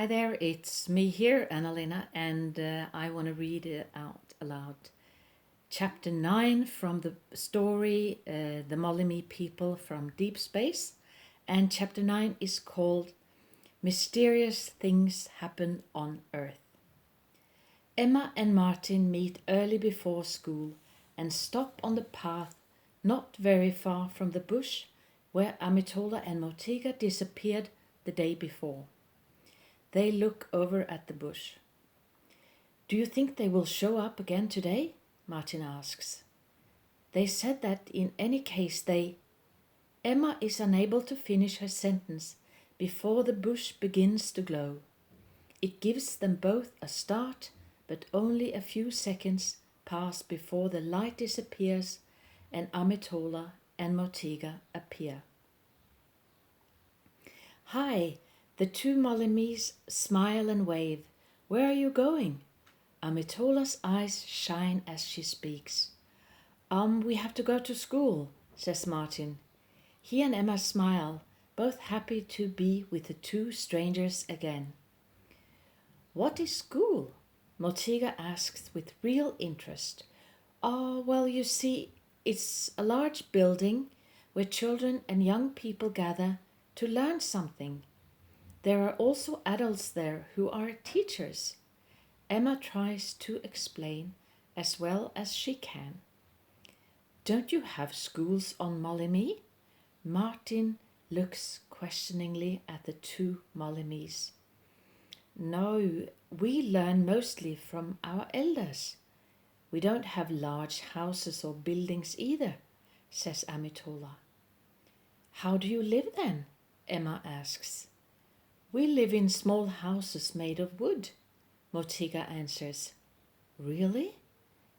Hi there, it's me here, Annalena, and I want to read it out aloud. Chapter 9 from the story The Mollimi People from Deep Space, and chapter 9 is called Mysterious Things Happen on Earth. Emma and Martin meet early before school and stop on the path not very far from the bush where Amitola and Motega disappeared the day before. They look over at the bush. "Do you think they will show up again today?" Martin asks. "They said that in any case they—" Emma is unable to finish her sentence before the bush begins to glow. It gives them both a start, but only a few seconds pass before the light disappears and Amitola and Motega appear. "Hi!" The two Mollimis smile and wave. "Where are you going?" Amitola's eyes shine as she speaks. We have to go to school," says Martin. He and Emma smile, both happy to be with the two strangers again. "What is school?" Motega asks with real interest. "Oh, well, you see, it's a large building where children and young people gather to learn something. There are also adults there who are teachers." Emma tries to explain as well as she can. "Don't you have schools on Mollimi?" Martin looks questioningly at the two Mollimis. "No, we learn mostly from our elders. We don't have large houses or buildings either," says Amitola. "How do you live then?" Emma asks. "We live in small houses made of wood," Motega answers. "Really?"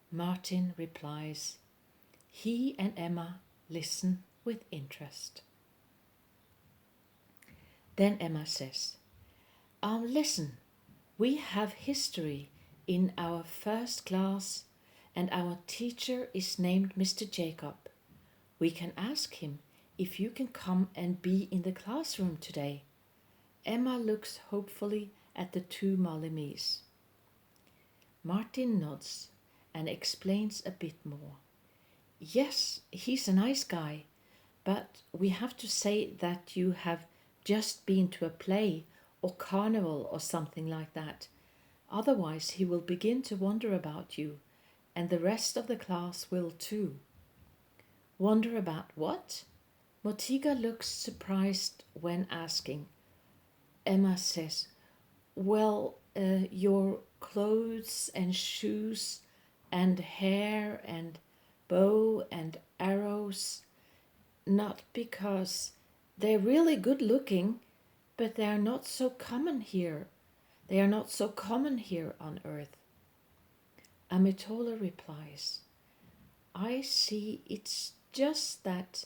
Martin replies. He and Emma listen with interest. Then Emma says, "Listen, we have history in our first class and our teacher is named Mr. Jacob. We can ask him if you can come and be in the classroom today." Emma looks hopefully at the two Mollimis. Martin nods and explains a bit more. "Yes, he's a nice guy, but we have to say that you have just been to a play or carnival or something like that. Otherwise he will begin to wonder about you, and the rest of the class will too." "Wonder about what?" Motega looks surprised when asking. Emma says, "Well, your clothes and shoes and hair and bow and arrows. Not because they're really good looking, but they are not so common here. They are not so common here on Earth." Amitola replies, "I see, it's just that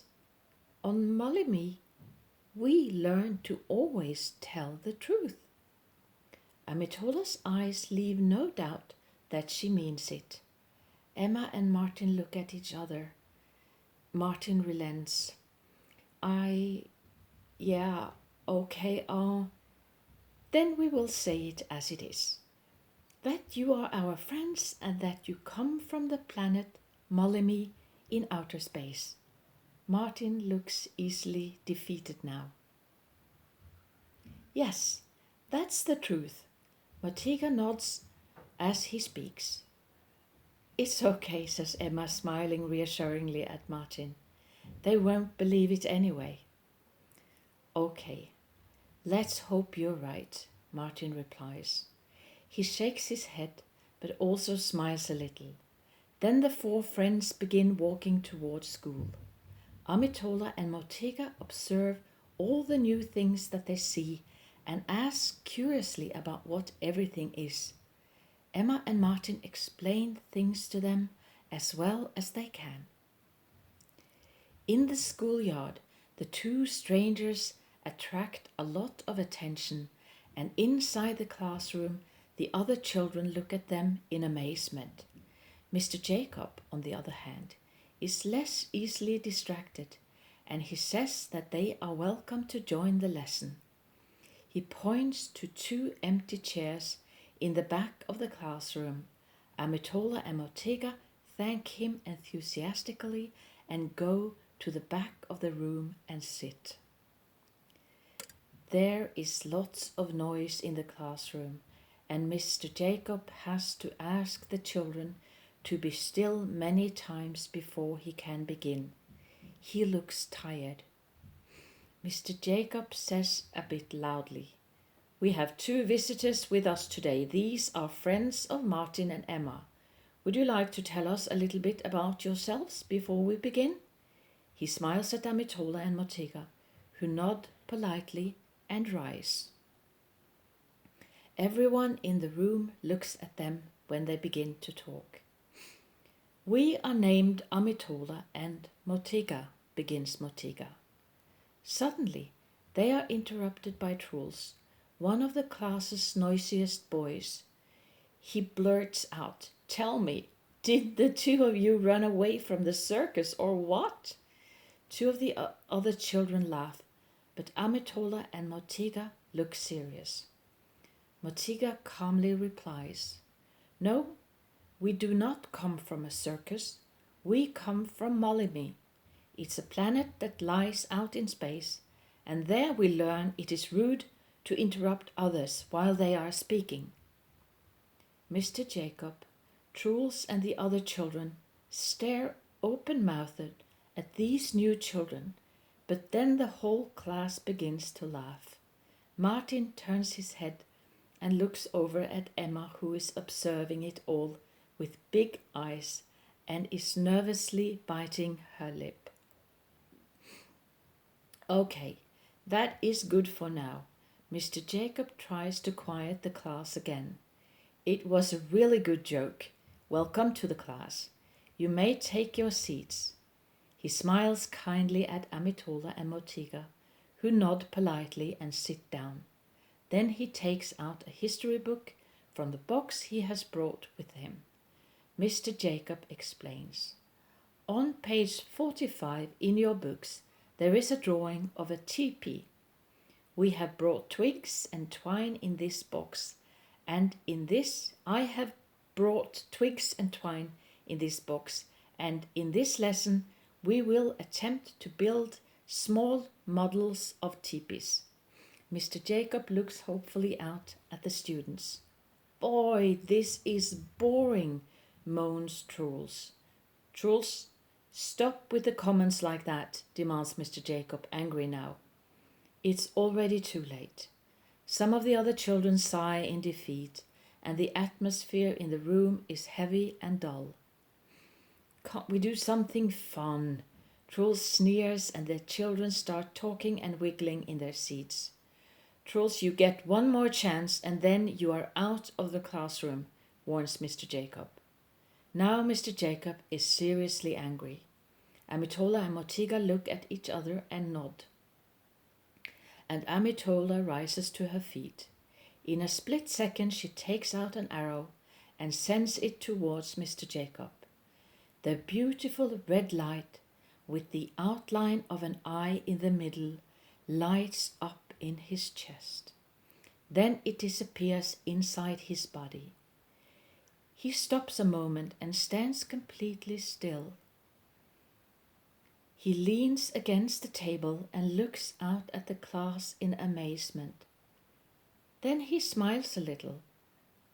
on Mollimi we learn to always tell the truth." Amitola's eyes leave no doubt that she means it. Emma and Martin look at each other. Martin relents. Yeah, okay, then we will say it as it is. That you are our friends and that you come from the planet Mollimi in outer space." Martin looks easily defeated now. "Yes, that's the truth." Motega nods as he speaks. "It's okay," says Emma, smiling reassuringly at Martin. "They won't believe it anyway." "Okay, let's hope you're right," Martin replies. He shakes his head, but also smiles a little. Then the four friends begin walking towards school. Amitola and Motega observe all the new things that they see and ask curiously about what everything is. Emma and Martin explain things to them as well as they can. In the schoolyard, the two strangers attract a lot of attention, and inside the classroom, the other children look at them in amazement. Mr. Jacob, on the other hand, is less easily distracted, and he says that they are welcome to join the lesson. He points to 2 empty chairs in the back of the classroom. Amitola and Motega thank him enthusiastically and go to the back of the room and sit. There is lots of noise in the classroom, and Mr. Jacob has to ask the children to be still many times before he can begin. He looks tired. Mr. Jacob says a bit loudly, "We have 2 visitors with us today. These are friends of Martin and Emma. Would you like to tell us a little bit about yourselves before we begin?" He smiles at Amitola and Motega, who nod politely and rise. Everyone in the room looks at them when they begin to talk. "We are named Amitola and Motega," begins Motega. Suddenly, they are interrupted by Truls, one of the class's noisiest boys. He blurts out, "Tell me, did the 2 of you run away from the circus or what?" 2 of the other children laugh, but Amitola and Motega look serious. Motega calmly replies, "No, we do not come from a circus. We come from Mollimi. It's a planet that lies out in space, and there we learn it is rude to interrupt others while they are speaking." Mr. Jacob, Truls and the other children stare open-mouthed at these new children, but then the whole class begins to laugh. Martin turns his head and looks over at Emma, who is observing it all with big eyes and is nervously biting her lip. "Okay, that is good for now." Mr. Jacob tries to quiet the class again. "It was a really good joke. Welcome to the class. You may take your seats." He smiles kindly at Amitola and Motega, who nod politely and sit down. Then he takes out a history book from the box he has brought with him. Mr. Jacob explains, "On page 45 in your books, there is a drawing of a teepee. We have brought twigs and twine in this box, and in this I have brought twigs and twine in this box, and in this lesson we will attempt to build small models of teepees." Mr. Jacob looks hopefully out at the students. "Boy, this is boring," moans Truls. "Truls, stop with the comments like that," demands Mr. Jacob, angry now. It's already too late. Some of the other children sigh in defeat, and the atmosphere in the room is heavy and dull. "Can't we do something fun?" Truls sneers, and the children start talking and wiggling in their seats. "Truls, you get one more chance, and then you are out of the classroom," warns Mr. Jacob. Now Mr. Jacob is seriously angry. Amitola and Motega look at each other and nod. And Amitola rises to her feet. In a split second she takes out an arrow and sends it towards Mr. Jacob. The beautiful red light, with the outline of an eye in the middle, lights up in his chest. Then it disappears inside his body. He stops a moment and stands completely still. He leans against the table and looks out at the class in amazement. Then he smiles a little,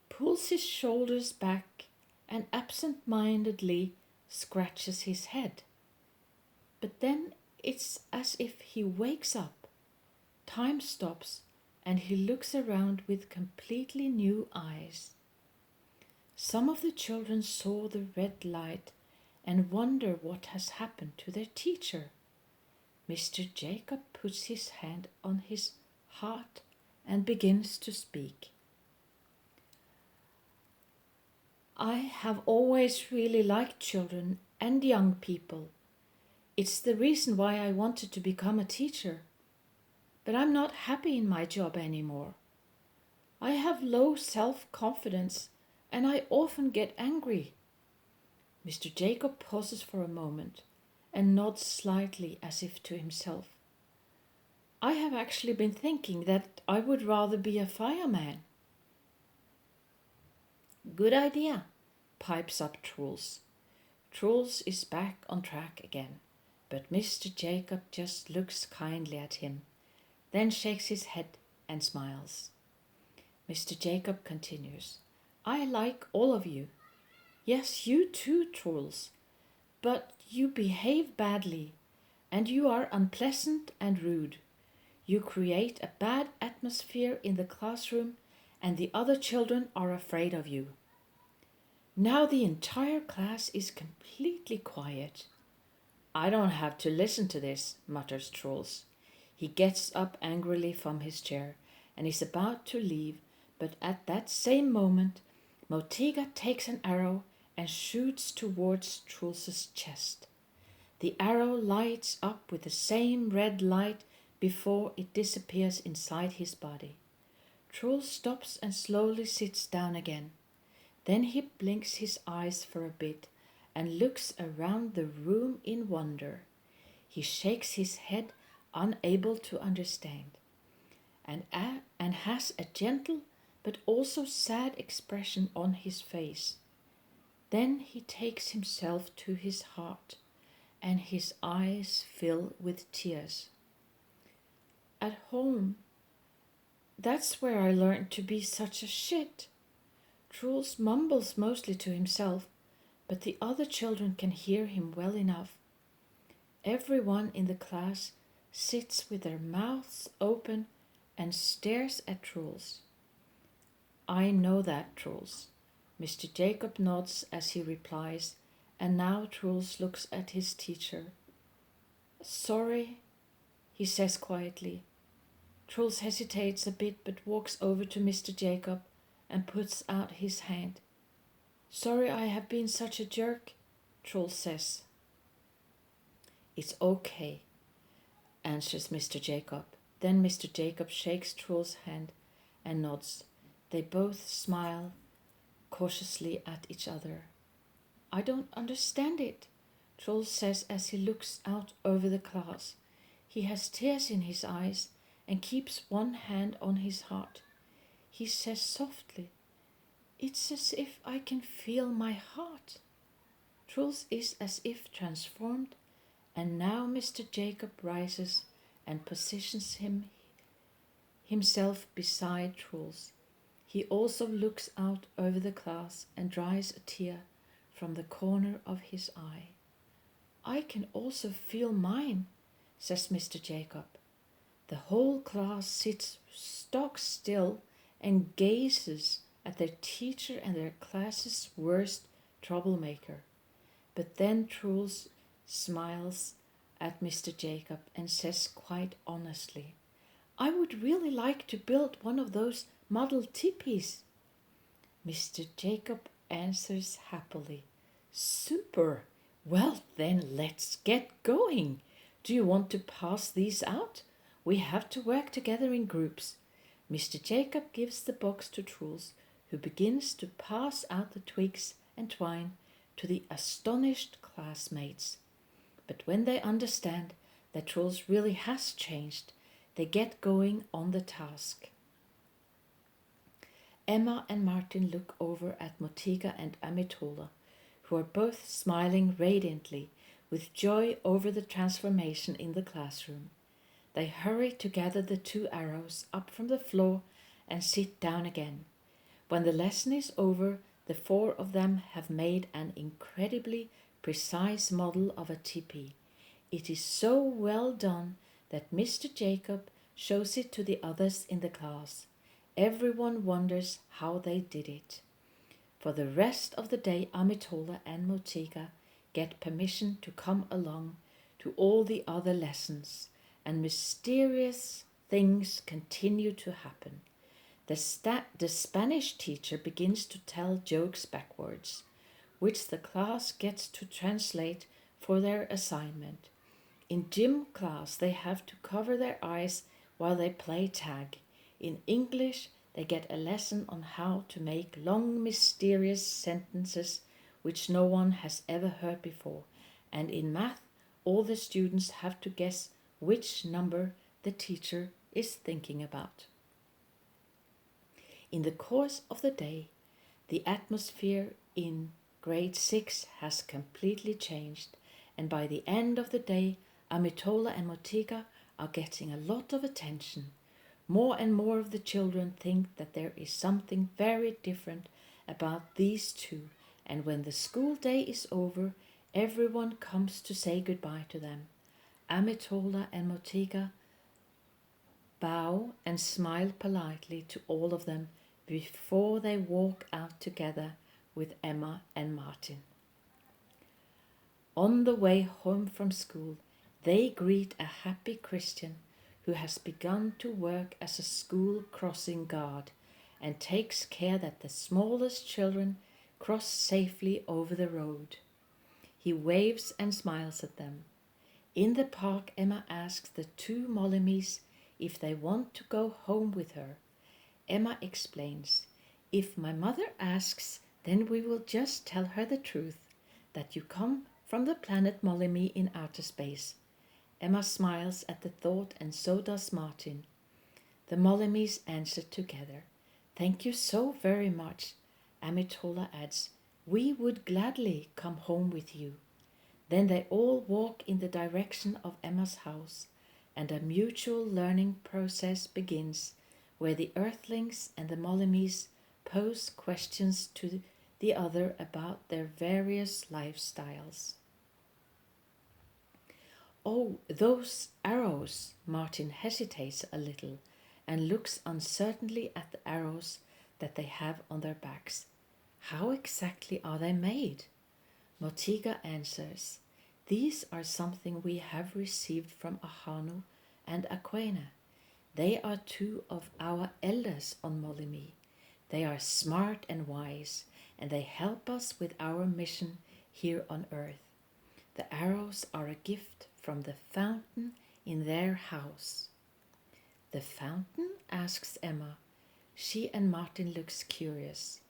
pulls his shoulders back, and absent-mindedly scratches his head. But then it's as if he wakes up. Time stops, and he looks around with completely new eyes. Some of the children saw the red light and wonder what has happened to their teacher. Mr. Jacob puts his hand on his heart and begins to speak. "I have always really liked children and young people. It's the reason why I wanted to become a teacher. But I'm not happy in my job anymore. I have low self-confidence and I often get angry." Mr. Jacob pauses for a moment and nods slightly as if to himself. I have actually been thinking that I would rather be a fireman. Good idea, pipes up Truls. Truls is back on track again, but Mr. Jacob just looks kindly at him, then shakes his head and smiles. Mr. Jacob continues, I like all of you. Yes, you too, Truls, but you behave badly, and you are unpleasant and rude. You create a bad atmosphere in the classroom, and the other children are afraid of you. Now the entire class is completely quiet. I don't have to listen to this, mutters Truls. He gets up angrily from his chair and is about to leave, but at that same moment, Motega takes an arrow and shoots towards Truls's chest. The arrow lights up with the same red light before it disappears inside his body. Truls stops and slowly sits down again. Then he blinks his eyes for a bit and looks around the room in wonder. He shakes his head, unable to understand, and has a gentle but also sad expression on his face. Then he takes himself to his heart, and his eyes fill with tears. At home, that's where I learned to be such a shit. Truls mumbles mostly to himself, but the other children can hear him well enough. Everyone in the class sits with their mouths open and stares at Truls. I know that, Truls. Mr. Jacob nods as he replies, and now Truls looks at his teacher. Sorry, he says quietly. Truls hesitates a bit but walks over to Mr. Jacob and puts out his hand. Sorry I have been such a jerk, Truls says. It's okay, answers Mr. Jacob. Then Mr. Jacob shakes Truls' hand and nods. They both smile cautiously at each other. I don't understand it, Truls says as he looks out over the class. He has tears in his eyes and keeps one hand on his heart. He says softly, It's as if I can feel my heart. Truls is as if transformed, and now Mr. Jacob rises and positions himself beside Truls. He also looks out over the class and dries a tear from the corner of his eye. I can also feel mine, says Mr. Jacob. The whole class sits stock still and gazes at their teacher and their class's worst troublemaker. But then Truls smiles at Mr. Jacob and says quite honestly, I would really like to build one of those model teepees. Mr. Jacob answers happily, Super! Well then, let's get going. Do you want to pass these out? We have to work together in groups. Mr. Jacob gives the box to Truls, who begins to pass out the twigs and twine to the astonished classmates. But when they understand that Truls really has changed, they get going on the task. Emma and Martin look over at Motega and Amitola, who are both smiling radiantly with joy over the transformation in the classroom. They hurry to gather the 2 arrows up from the floor and sit down again. When the lesson is over, the 4 of them have made an incredibly precise model of a teepee. It is so well done that Mr. Jacob shows it to the others in the class. Everyone wonders how they did it. For the rest of the day, Amitola and Motega get permission to come along to all the other lessons, and mysterious things continue to happen. The Spanish teacher begins to tell jokes backwards, which the class gets to translate for their assignment. In gym class, they have to cover their eyes while they play tag. In English, they get a lesson on how to make long, mysterious sentences which no one has ever heard before. And in math, all the students have to guess which number the teacher is thinking about. In the course of the day, the atmosphere in grade 6 has completely changed, and by the end of the day, Amitola and Motega are getting a lot of attention. More and more of the children think that there is something very different about these two, and when the school day is over, everyone comes to say goodbye to them. Amitola and Motega bow and smile politely to all of them before they walk out together with Emma and Martin. On the way home from school, they greet a happy Christian who has begun to work as a school crossing guard and takes care that the smallest children cross safely over the road. He waves and smiles at them. In the park, Emma asks the two Mollimis if they want to go home with her. Emma explains, "If my mother asks, then we will just tell her the truth, that you come from the planet Mollimi in outer space." Emma smiles at the thought, and so does Martin. The Mollimis answer together, "Thank you so very much." Amitola adds, "We would gladly come home with you." Then they all walk in the direction of Emma's house, and a mutual learning process begins, where the Earthlings and the Mollimis pose questions to the other about their various lifestyles. "Oh, those arrows!" Martin hesitates a little and looks uncertainly at the arrows that they have on their backs. "How exactly are they made?" Motega answers, "These are something we have received from Ahanu and Aquene. They are two of our elders on Mollimi. They are smart and wise, and they help us with our mission here on Earth. The arrows are a gift from the fountain in their house." "The fountain?" asks Emma. She and Martin looks curious.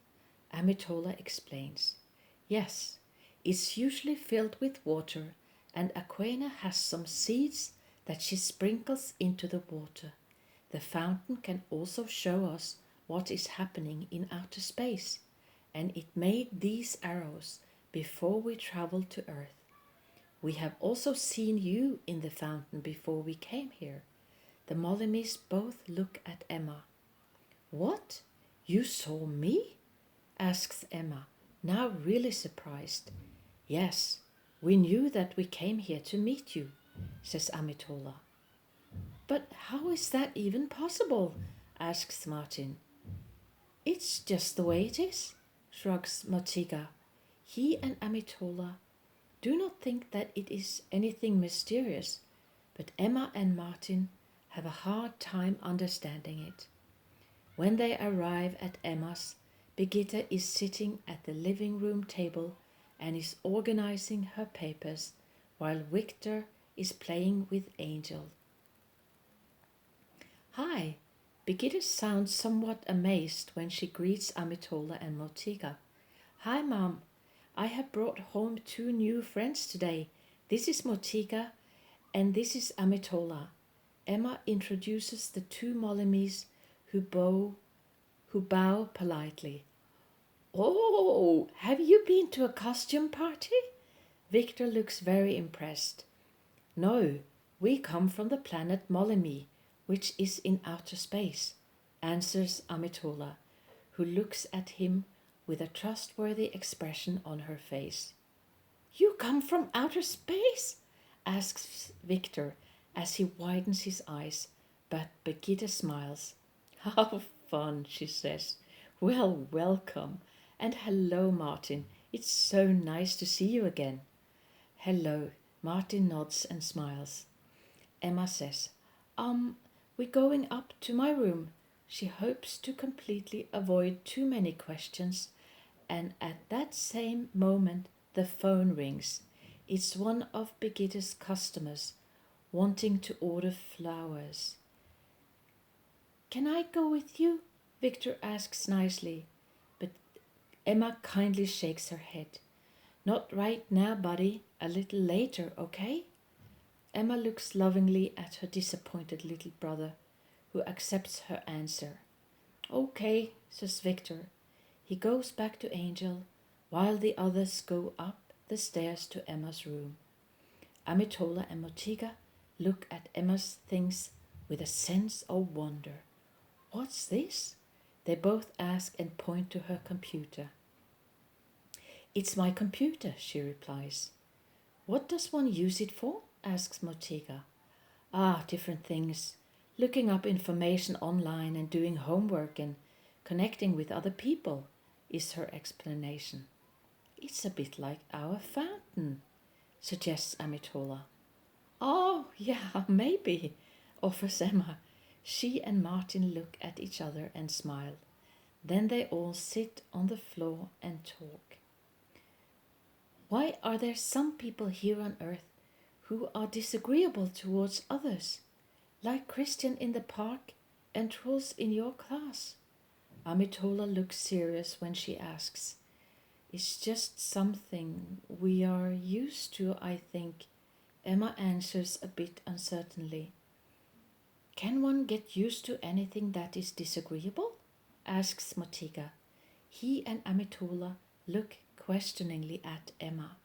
Amitola explains, "Yes, it's usually filled with water, and Aquene has some seeds that she sprinkles into the water. The fountain can also show us what is happening in outer space, and it made these arrows before we traveled to Earth. We have also seen you in the fountain before we came here." The Mollimis both look at Emma. "What? You saw me?" asks Emma, now really surprised. "Yes, we knew that we came here to meet you," says Amitola. "But how is that even possible?" asks Martin. "It's just the way it is," shrugs Motega. He and Amitola do not think that it is anything mysterious, but Emma and Martin have a hard time understanding it. When they arrive at Emma's, Birgitta is sitting at the living room table and is organizing her papers, while Victor is playing with Angel. "Hi." Birgitta sounds somewhat amazed when she greets Amitola and Motega. "Hi, Mom. I have brought home two new friends today. This is Motega and this is Amitola." Emma introduces the two Mollimis who bow politely. "Oh, have you been to a costume party?" Victor looks very impressed. "No, we come from the planet Mollimi, which is in outer space," answers Amitola, who looks at him with a trustworthy expression on her face. "You come from outer space?" asks Victor as he widens his eyes, but Birgitta smiles. "How fun," she says. "Well, welcome. And hello, Martin. It's so nice to see you again." "Hello." Martin nods and smiles. Emma says, We're going up to my room." She hopes to completely avoid too many questions, and at that same moment the phone rings. It's one of Birgitta's customers wanting to order flowers. "Can I go with you?" Victor asks nicely, but Emma kindly shakes her head. "Not right now, buddy. A little later, okay?" Emma looks lovingly at her disappointed little brother, who accepts her answer. Okay, says Victor. He goes back to Angel, while the others go up the stairs to Emma's room. Amitola and Motega look at Emma's things with a sense of wonder. What's this? They both ask and point to her computer. It's my computer, she replies. What does one use it for? Asks Motega. Different things. Looking up information online and doing homework and connecting with other people, is her explanation. It's a bit like our fountain, suggests Amitola. Oh, yeah, maybe, offers Emma. She and Martin look at each other and smile. Then they all sit on the floor and talk. Why are there some people here on earth who are disagreeable towards others, like Christian in the park and Truls in your class? Amitola looks serious when she asks. It's just something we are used to, I think. Emma answers a bit uncertainly. Can one get used to anything that is disagreeable? Asks Motega. He and Amitola look questioningly at Emma.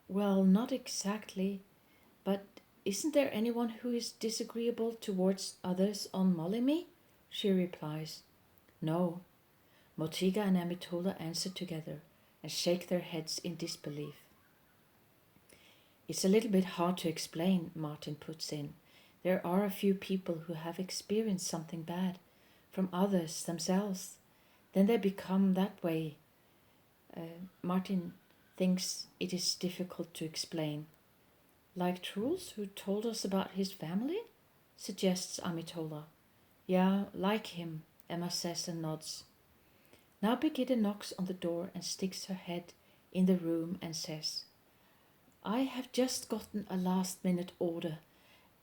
Well, not exactly, but isn't there anyone who is disagreeable towards others on Mollimi? She replies. No. Motega and Amitola answer together and shake their heads in disbelief. It's a little bit hard to explain, Martin puts in. There are a few people who have experienced something bad from others themselves. Then they become that way. Martin thinks it is difficult to explain. Like Truls, who told us about his family? Suggests Amitola. Yeah, like him, Emma says and nods. Now Birgitte knocks on the door and sticks her head in the room and says, I have just gotten a last-minute order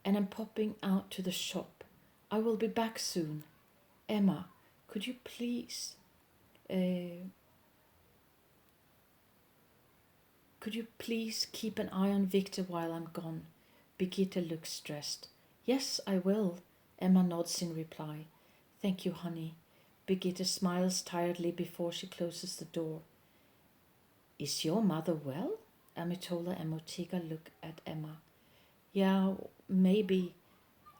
and am popping out to the shop. I will be back soon. Emma, could you please... Could you please keep an eye on Victor while I'm gone? Birgitte looks stressed. Yes, I will, Emma nods in reply. Thank you, honey. Birgitte smiles tiredly before she closes the door. Is your mother well? Amitola and Motega look at Emma. Yeah, maybe,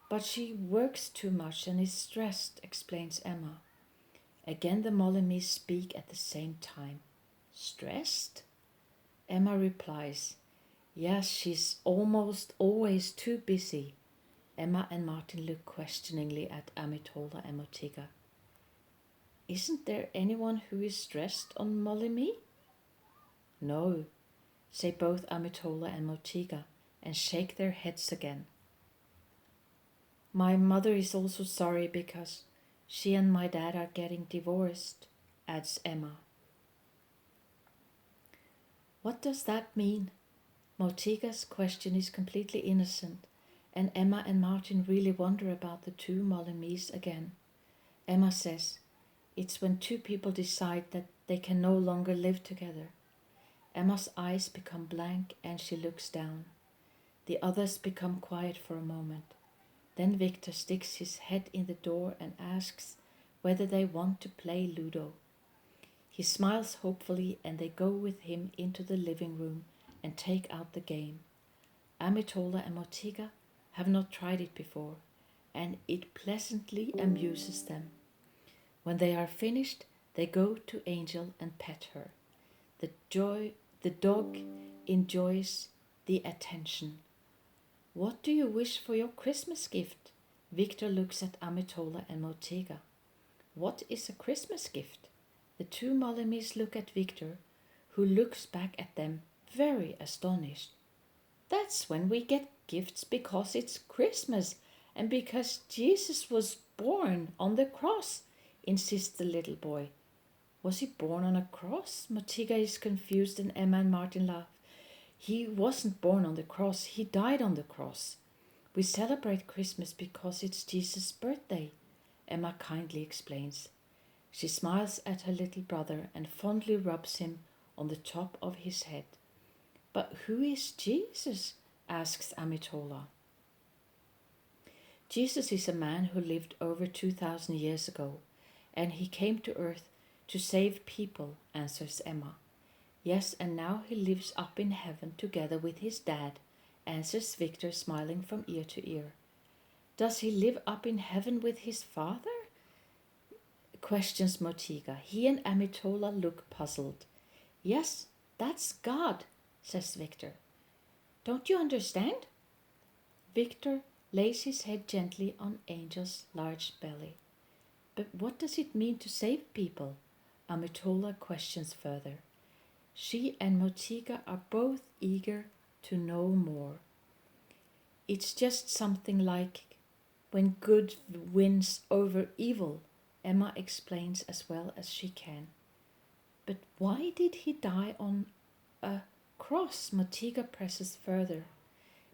but she works too much and is stressed, explains Emma. Again the Mollimis speak at the same time. Stressed? Emma replies, yes, she's almost always too busy. Emma and Martin look questioningly at Amitola and Motega. Isn't there anyone who is stressed on Mollimi? No, say both Amitola and Motega and shake their heads again. My mother is also sorry because she and my dad are getting divorced, adds Emma. What does that mean? Motega's question is completely innocent, and Emma and Martin really wonder about the two Mollimis again. Emma says, it's when two people decide that they can no longer live together. Emma's eyes become blank and she looks down. The others become quiet for a moment. Then Victor sticks his head in the door and asks whether they want to play Ludo. He smiles hopefully and they go with him into the living room and take out the game. Amitola and Motega have not tried it before, and it pleasantly amuses them. When they are finished, they go to Angel and pet her. The dog enjoys the attention. What do you wish for your Christmas gift? Victor looks at Amitola and Motega. What is a Christmas gift? The two Mollimis look at Victor, who looks back at them, very astonished. That's when we get gifts because it's Christmas and because Jesus was born on the cross, insists the little boy. Was he born on a cross? Motega is confused and Emma and Martin laugh. He wasn't born on the cross, he died on the cross. We celebrate Christmas because it's Jesus' birthday, Emma kindly explains. She smiles at her little brother and fondly rubs him on the top of his head. But who is Jesus? asks Amitola. Jesus is a man who lived over 2,000 years ago, and he came to earth to save people, answers Emma. Yes, and now he lives up in heaven together with his dad, answers Victor, smiling from ear to ear. Does he live up in heaven with his father? Questions Motega. He and Amitola look puzzled. Yes, that's God, says Victor. Don't you understand? Victor lays his head gently on Angel's large belly. But what does it mean to save people? Amitola questions further. She and Motega are both eager to know more. It's just something like when good wins over evil, Emma explains as well as she can. But why did he die on a cross? Motega presses further.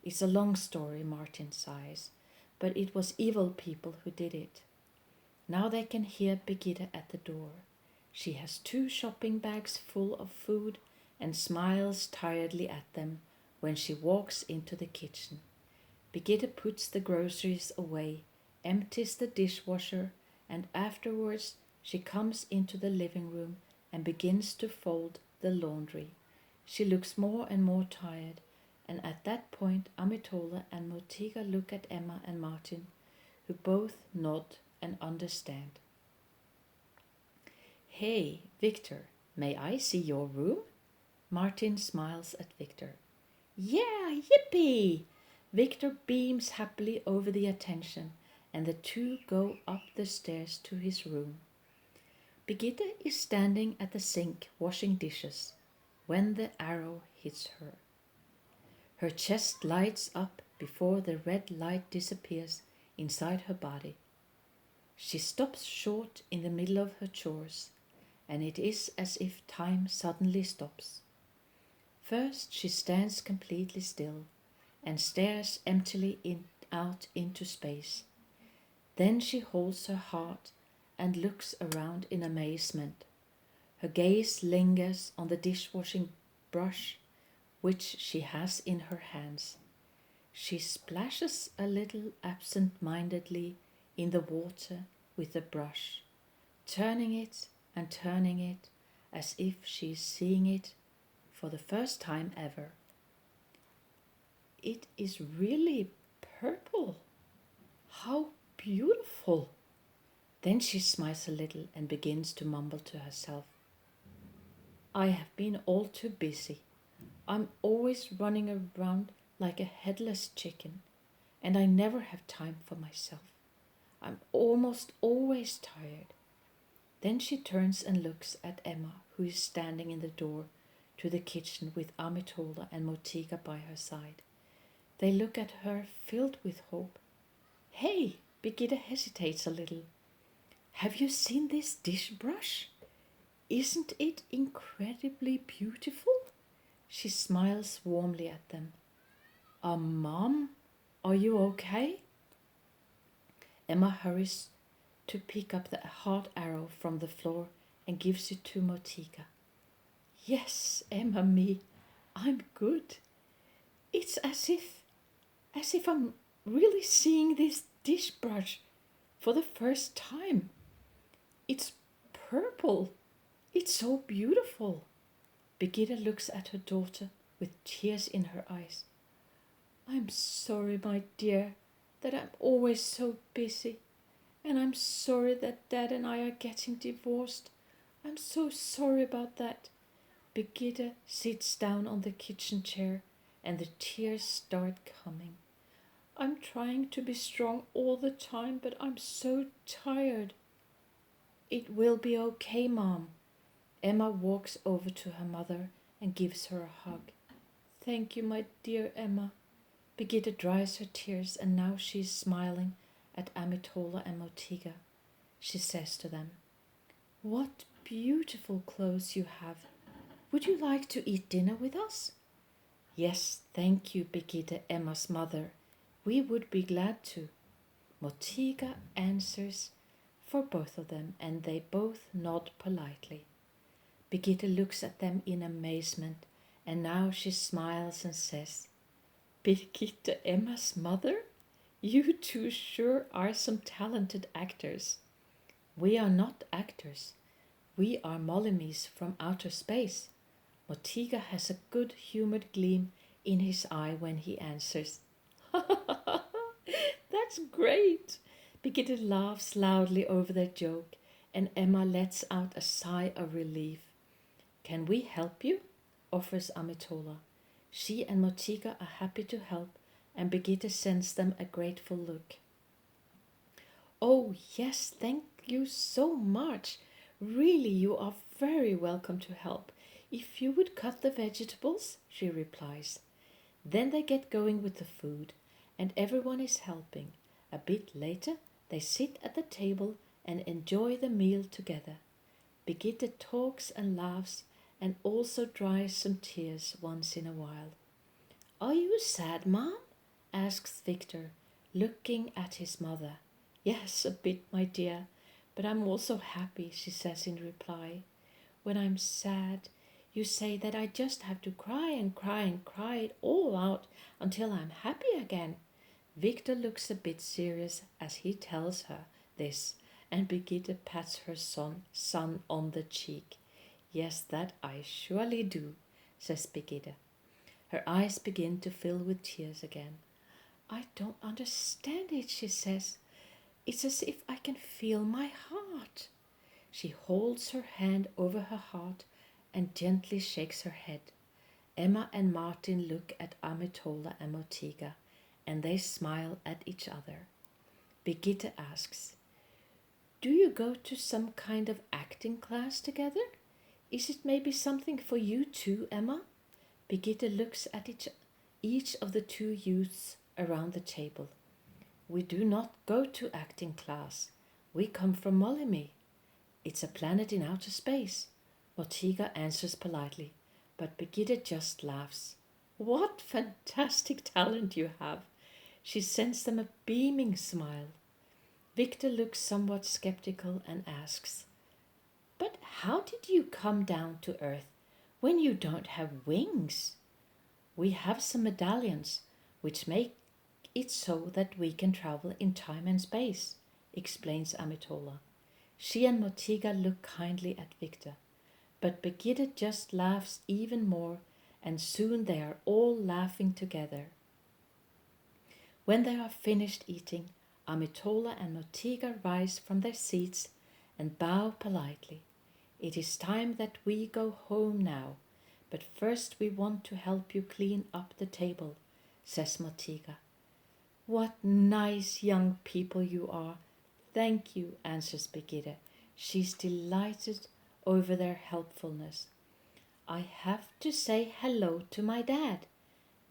It's a long story, Martin sighs, but it was evil people who did it. Now they can hear Birgitte at the door. She has 2 shopping bags full of food and smiles tiredly at them when she walks into the kitchen. Birgitte puts the groceries away, empties the dishwasher, and afterwards she comes into the living room and begins to fold the laundry. She looks more and more tired, and at that point Amitola and Motega look at Emma and Martin, who both nod and understand. Hey, Victor, may I see your room? Martin smiles at Victor. Yeah, yippee! Victor beams happily over the attention, and the 2 go up the stairs to his room. Birgitte is standing at the sink washing dishes when the arrow hits her. Her chest lights up before the red light disappears inside her body. She stops short in the middle of her chores, and it is as if time suddenly stops. First she stands completely still and stares emptily out into space. Then she holds her heart and looks around in amazement. Her gaze lingers on the dishwashing brush which she has in her hands. She splashes a little absent-mindedly in the water with the brush, turning it and turning it as if she is seeing it for the first time ever. It is really purple. How beautiful! Then she smiles a little and begins to mumble to herself. I have been all too busy. I'm always running around like a headless chicken, and I never have time for myself. I'm almost always tired. Then she turns and looks at Emma, who is standing in the door to the kitchen with Amitola and Motega by her side. They look at her filled with hope. Hey, Birgitte hesitates a little. Have you seen this dish brush? Isn't it incredibly beautiful? She smiles warmly at them. Mom, are you okay? Emma hurries to pick up the hard arrow from the floor and gives it to Motega. Yes, Emma me, I'm good. It's as if I'm really seeing this dish brush for the first time. It's purple. It's so beautiful. Birgitte looks at her daughter with tears in her eyes. I'm sorry, my dear, that I'm always so busy. And I'm sorry that Dad and I are getting divorced. I'm so sorry about that. Birgitte sits down on the kitchen chair and the tears start coming. I'm trying to be strong all the time, but I'm so tired. It will be okay, Mom. Emma walks over to her mother and gives her a hug. Thank you, my dear Emma. Birgitte dries her tears, and now she is smiling at Amitola and Motega. She says to them, What beautiful clothes you have. Would you like to eat dinner with us? Yes, thank you, Birgitte, Emma's mother. We would be glad to. Motega answers for both of them, and they both nod politely. Birgitte looks at them in amazement, and now she smiles and says, Birgitte, Emma's mother? You two sure are some talented actors. We are not actors. We are Mollimis from outer space. Motega has a good-humored gleam in his eye when he answers. That's great! Birgitte laughs loudly over their joke, and Emma lets out a sigh of relief. Can we help you? Offers Amitola. She and Motega are happy to help, and Birgitte sends them a grateful look. Oh, yes, thank you so much. Really, you are very welcome to help. If you would cut the vegetables, she replies. Then they get going with the food, and everyone is helping. A bit later, they sit at the table and enjoy the meal together. Birgitte talks and laughs and also dries some tears once in a while. Are you sad, Mom? Asks Victor, looking at his mother. Yes, a bit, my dear, but I'm also happy, she says in reply. When I'm sad, you say that I just have to cry and cry and cry it all out until I'm happy again. Victor looks a bit serious as he tells her this, and Birgitte pats her son on the cheek. Yes, that I surely do, says Birgitte. Her eyes begin to fill with tears again. I don't understand it, she says. It's as if I can feel my heart. She holds her hand over her heart and gently shakes her head. Emma and Martin look at Amitola and Motega, and they smile at each other. Birgitte asks, do you go to some kind of acting class together? Is it maybe something for you too, Emma? Birgitte looks at each of the two youths around the table. We do not go to acting class. We come from Mollimi. It's a planet in outer space. Motega answers politely, but Birgitte just laughs. What fantastic talent you have! She sends them a beaming smile. Victor looks somewhat skeptical and asks, but how did you come down to Earth when you don't have wings? We have some medallions, which make it so that we can travel in time and space, explains Amitola. She and Motega look kindly at Victor, but Birgitte just laughs even more, and soon they are all laughing together. When they are finished eating, Amitola and Motega rise from their seats and bow politely. It is time that we go home now, but first we want to help you clean up the table, says Motega. What nice young people you are. Thank you, answers Birgitte. She's delighted over their helpfulness. I have to say hello to my dad,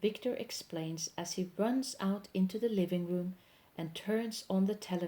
Victor explains as he runs out into the living room and turns on the television